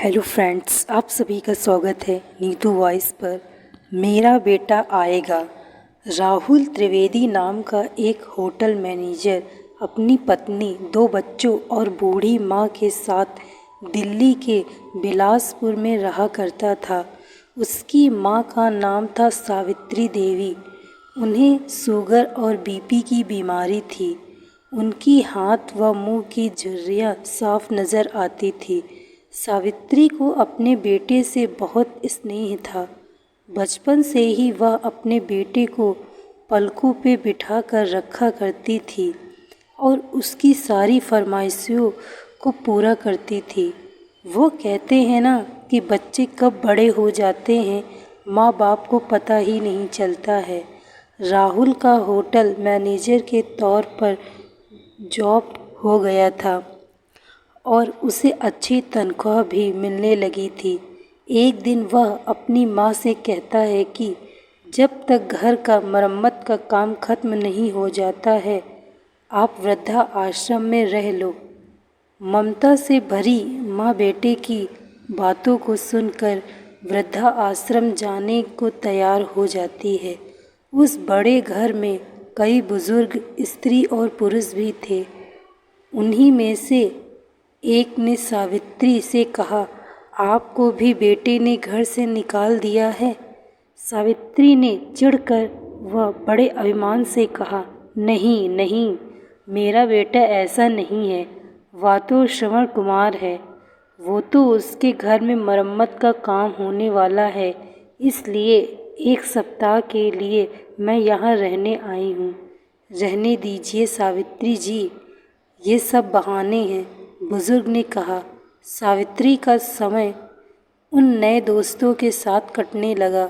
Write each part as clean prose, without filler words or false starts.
Hello friends, आप सभी का स्वागत है नीतू वॉइस पर। मेरा बेटा आएगा। राहुल त्रिवेदी नाम का एक होटल मैनेजर अपनी पत्नी, 2 बच्चों और बूढ़ी माँ के साथ दिल्ली के बिलासपुर में रहा करता था। उसकी माँ का नाम था सावित्री देवी। उन्हें शुगर और बीपी की बीमारी थी। उनकी हाथ व मुंह की झुर्रियाँ साफ नज़र आती थी। सावित्री को अपने बेटे से बहुत स्नेह था। बचपन से ही वह अपने बेटे को पलकों पे बिठा कर रखा करती थी और उसकी सारी फरमाइशों को पूरा करती थी। वो कहते हैं ना कि बच्चे कब बड़े हो जाते हैं माँ बाप को पता ही नहीं चलता है। राहुल का होटल मैनेजर के तौर पर जॉब हो गया था और उसे अच्छी तनख्वाह भी मिलने लगी थी। एक दिन वह अपनी माँ से कहता है कि जब तक घर का मरम्मत का काम खत्म नहीं हो जाता है, आप वृद्धा आश्रम में रह लो। ममता से भरी माँ बेटे की बातों को सुनकर वृद्धा आश्रम जाने को तैयार हो जाती है। उस बड़े घर में कई बुजुर्ग स्त्री और पुरुष भी थे। उन्हीं में से एक ने सावित्री से कहा, आपको भी बेटे ने घर से निकाल दिया है? सावित्री ने चिढ़कर वह बड़े अभिमान से कहा, नहीं नहीं, मेरा बेटा ऐसा नहीं है। वह तो श्रवण कुमार है। वो तो उसके घर में मरम्मत का काम होने वाला है, इसलिए 1 सप्ताह के लिए मैं यहाँ रहने आई हूँ। रहने दीजिए सावित्री जी, ये सब बहाने हैं, बुजुर्ग ने कहा। सावित्री का समय उन नए दोस्तों के साथ कटने लगा,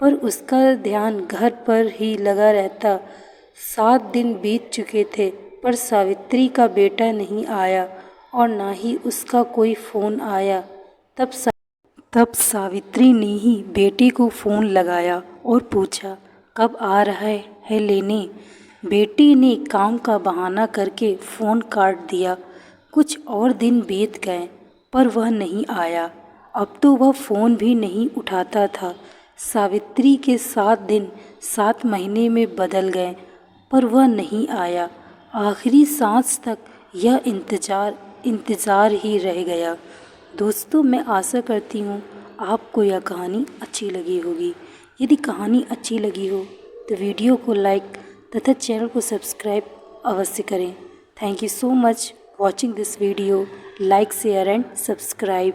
पर उसका ध्यान घर पर ही लगा रहता। 7 दिन बीत चुके थे, पर सावित्री का बेटा नहीं आया और ना ही उसका कोई फ़ोन आया। तब सावित्री ने ही बेटे को फ़ोन लगाया और पूछा, कब आ रहा है लेने? बेटे ने काम का बहाना करके फ़ोन काट दिया। कुछ और दिन बीत गए, पर वह नहीं आया। अब तो वह फ़ोन भी नहीं उठाता था। सावित्री के 7 दिन 7 महीने में बदल गए, पर वह नहीं आया। आखिरी सांस तक यह इंतज़ार ही रह गया। दोस्तों, मैं आशा करती हूँ आपको यह कहानी अच्छी लगी होगी। यदि कहानी अच्छी लगी हो तो वीडियो को लाइक तथा चैनल को सब्सक्राइब अवश्य करें। Thank you so much watching this video. Like, share and subscribe.